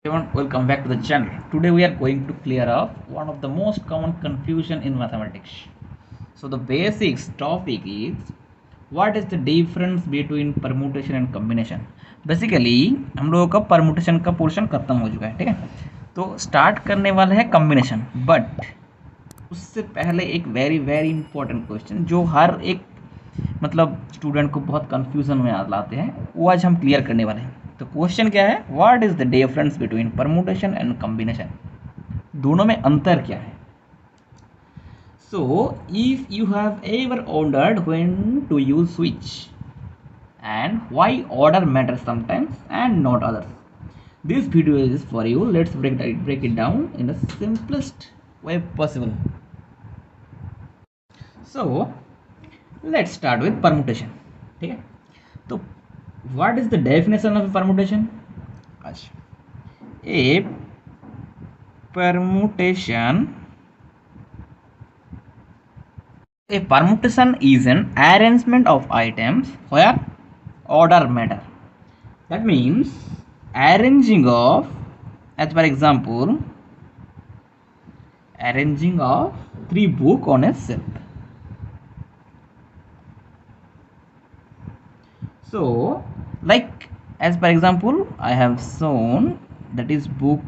Everyone, welcome back to the channel. Today we are going to clear up one of the most common confusion in mathematics. So the basics topic is what is the difference between permutation and combination. Basically हम लोगों का permutation का portion खत्म हो चुका है, ठीक है। तो स्टार्ट करने वाला है कॉम्बिनेशन, बट उससे पहले एक वेरी वेरी इंपॉर्टेंट क्वेश्चन जो हर एक स्टूडेंट को बहुत कंफ्यूजन में लाते हैं, वो आज हम क्लियर करने वाले हैं। तो क्वेश्चन क्या है, what is the difference between permutation and combination, दोनों में अंतर क्या है। So if you have ever ordered when to use switch and why order matters sometimes and not others, this video is for you. Let's break it down in the simplest way possible. So let's start with permutation, ठीक है। तो what is the definition of permutation? अच्छा, a permutation is an arrangement of items where order matter. That means arranging of, as per example, arranging of 3 books on a shelf. So like as per example I have shown, that is book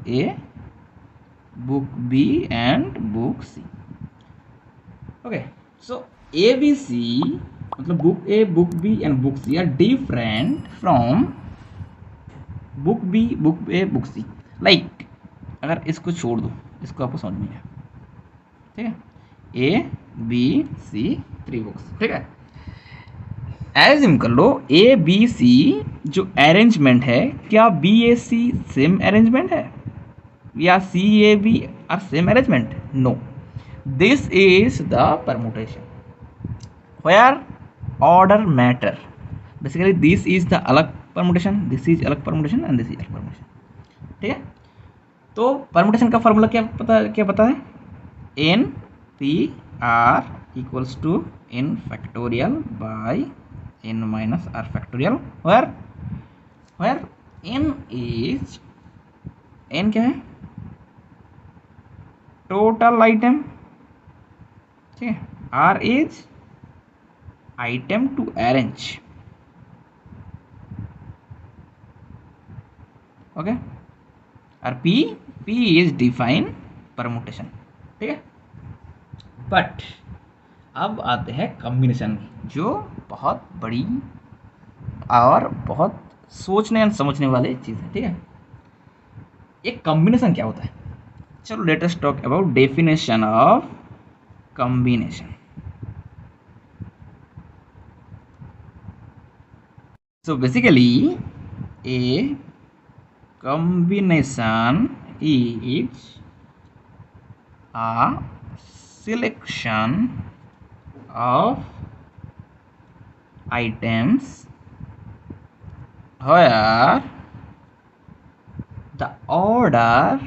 A, book B and book C. Okay, so A, B, C book A, book B and book C are different from book B, book A, book C. Like अगर इसको छोड़ दो, इसको आपको समझ में आया, ठीक है। A, B, C 3 बुक्स, ठीक है। एज्यूम कर लो ए बी सी जो अरेंजमेंट है, क्या B A C same arrangement है या C A B are same arrangement? No, this is the permutation where order matter. Basically this is the अलग permutation, this is अलग permutation and this is अलग permutation, ठीक है। तो permutation का formula क्या पता है? N P R equals to N factorial by n minus r factorial, where n is, n क्या है? टोटल आइटम, ठीक है। r is item to arrange, okay. और p is डिफाइन परमुटेशन, ठीक है। बट अब आते हैं कॉम्बिनेशन में, जो बहुत बड़ी और बहुत सोचने और समझने वाली चीज़ है, ठीक है। एक कॉम्बिनेशन क्या होता है? चलो let us talk about definition of combination. So basically A combination is a selection of items where the order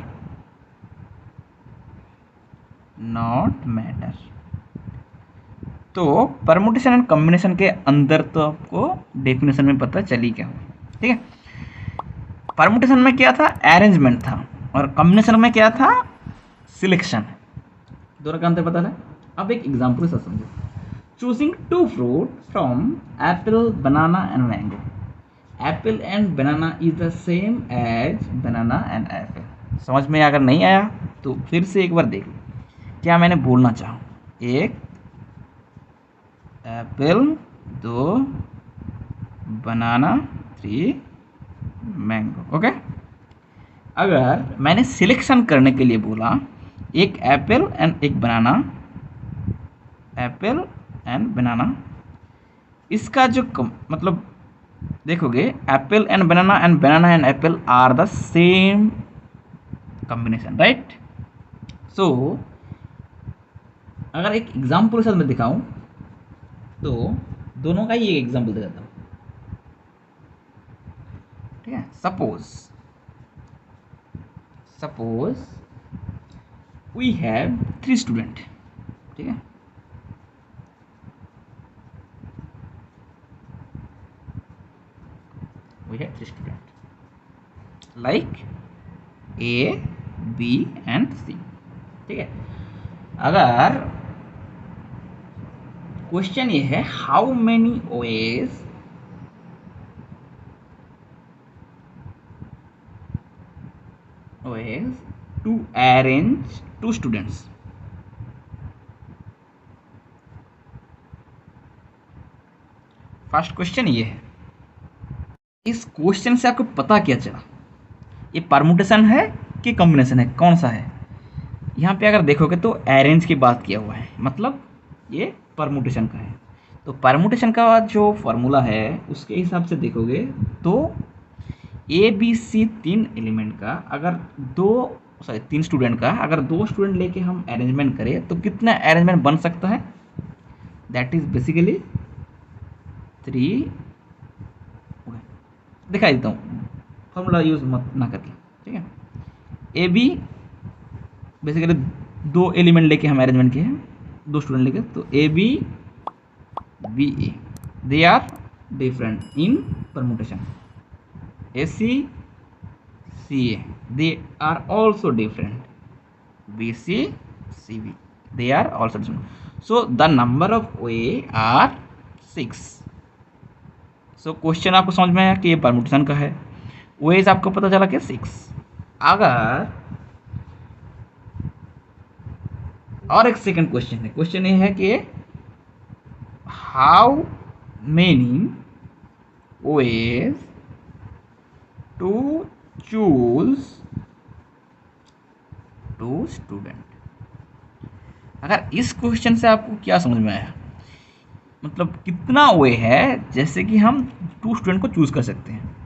not matter. तो परमुटेशन एंड कॉम्बिनेशन के अंदर तो आपको डेफिनेशन में पता चली क्या हो, ठीक है। परमुटेशन में क्या था? अरेंजमेंट था, और कॉम्बिनेशन में क्या था? सिलेक्शन। दोनों का अंतर पता है। अब एक एग्जांपल से समझो, choosing 2 fruit from apple, banana and mango. Apple and banana is the same as banana and apple. समझ में अगर नहीं आया तो फिर से एक बार देख लो, क्या मैंने बोलना चाहूँ। एक एप्पल, 2 बनाना, 3 मैंगो, ओके। अगर मैंने सिलेक्शन करने के लिए बोला एक एप्पल एंड एक बनाना, एप्पल एंड बनाना, इसका जो देखोगे apple and banana and apple are the same combination, right. So अगर एक एग्जांपल के साथ मैं दिखाऊं तो दोनों का ही एक एग्जांपल दे देता हूं, ठीक है। सपोज वी हैव 3 स्टूडेंट, ठीक है। We have 3 student like A B and C. ठीक है, अगर क्वेश्चन ये है how many ways to arrange 2 students. First question ये है, इस क्वेश्चन से आपको पता क्या चला, ये परमुटेशन है कि कॉम्बिनेशन है, कौन सा है? यहाँ पे अगर देखोगे तो अरेंज की बात किया हुआ है, मतलब ये परमुटेशन का है। तो परमुटेशन का जो फॉर्मूला है उसके हिसाब से देखोगे तो ए बी सी 3 एलिमेंट का अगर 3 स्टूडेंट का अगर 2 स्टूडेंट लेके हम अरेंजमेंट करें तो कितना अरेंजमेंट बन सकता है? That is basically 3। दिखाई देता हूँ, फॉर्मूला यूज मत ना करके। ठीक है, ए बी बेसिकली 2 एलिमेंट लेके हम अरेंजमेंट किए हैं, 2 स्टूडेंट लेके, तो A B B A they are different in permutation. A C C A they are also different. B C C B they are also different. So the number of way are 6। So question आपको समझ में आया कि ये permutation का है, veg आपको पता चला कि 6। अगर और एक सेकंड क्वेश्चन है, क्वेश्चन ये है कि how many ways to choose 2 student. अगर इस क्वेश्चन से आपको क्या समझ में आया, मतलब कितना वे है जैसे कि हम 2 स्टूडेंट को चूज कर सकते हैं,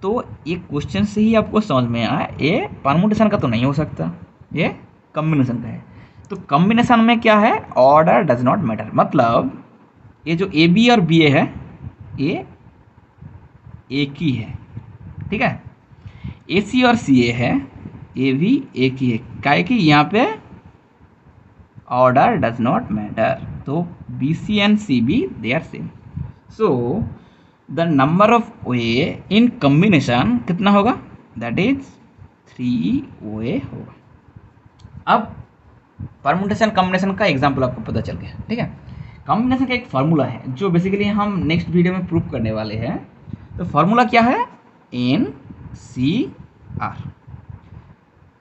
तो ये क्वेश्चन से ही आपको समझ में आया ये परमुटेशन का तो नहीं हो सकता, ये कॉम्बिनेशन का है। तो कॉम्बिनेशन में क्या है, ऑर्डर डज नॉट मैटर, मतलब ये जो ए बी और बी ए है ये एक ही है। ठीक है, ए सी और सी ए है, ये भी एक ही है, काहे कि यहाँ पे ऑर्डर डज नॉट मैटर। तो B C and C B they are same. So the number of way in combination कितना होगा, दैट इज 3 वे होगा। अब परमुटेशन कॉम्बिनेशन का एग्जाम्पल आपको पता चल गया। ठीक है, कॉम्बिनेशन का एक फार्मूला है जो बेसिकली हम नेक्स्ट वीडियो में प्रूव करने वाले हैं। तो फार्मूला क्या है, एन सी आर,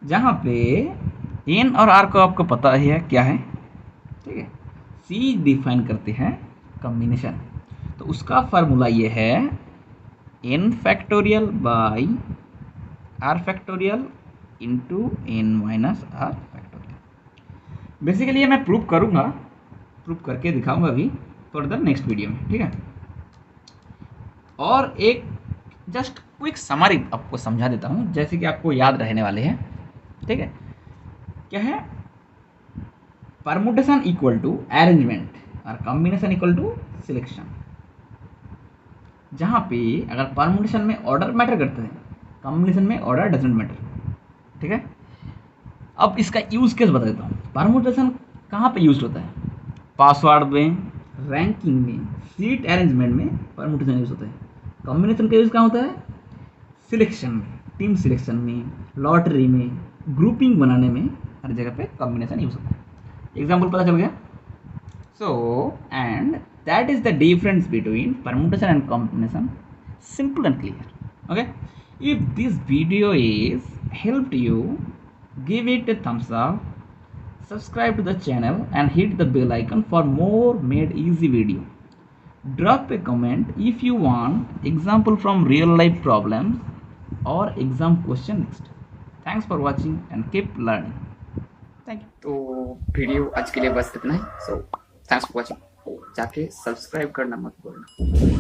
जहाँ पे एन और आर को आपको पता ही है क्या है। ठीक है, सी डिफाइन करते हैं कॉम्बिनेशन, तो उसका फार्मूला ये है n factorial by r factorial into n minus r factorial. Basically ये मैं प्रूव करूँगा, प्रूव करके दिखाऊंगा अभी फर्दर नेक्स्ट वीडियो में। ठीक है, और एक जस्ट क्विक समरी आपको समझा देता हूँ जैसे कि आपको याद रहने वाले हैं। ठीक है, क्या है, परमुटेशन इक्वल टू अरेंजमेंट और कॉम्बिनेशन इक्वल टू सिलेक्शन। जहाँ पे अगर परमुटेशन में ऑर्डर मैटर करता है, कॉम्बिनेशन में ऑर्डर डजंट मैटर। ठीक है, अब इसका यूज केस बता देता हूँ। परमुटेशन कहाँ पे यूज होता है, पासवर्ड में, रैंकिंग में, सीट अरेंजमेंट में परमुटेशन यूज होता है। कॉम्बिनेशन का यूज कहाँ होता है, सिलेक्शन में, टीम सिलेक्शन में, लॉटरी में, ग्रुपिंग बनाने में, हर जगह पे कॉम्बिनेशन यूज होता है। एग्जाम्पल पता चल गया। So and that is the difference between permutation and combination, simple and clear. Okay, if this video is helped you, give it a thumbs up, subscribe to the channel and hit the bell icon for more made easy video. Drop a comment if you want example from real life problems or exam question next. Thanks for watching and keep learning. Thank you. तो video आज के लिए बस इतना ही। So thanks for watching. जाके subscribe करना मत भूलना।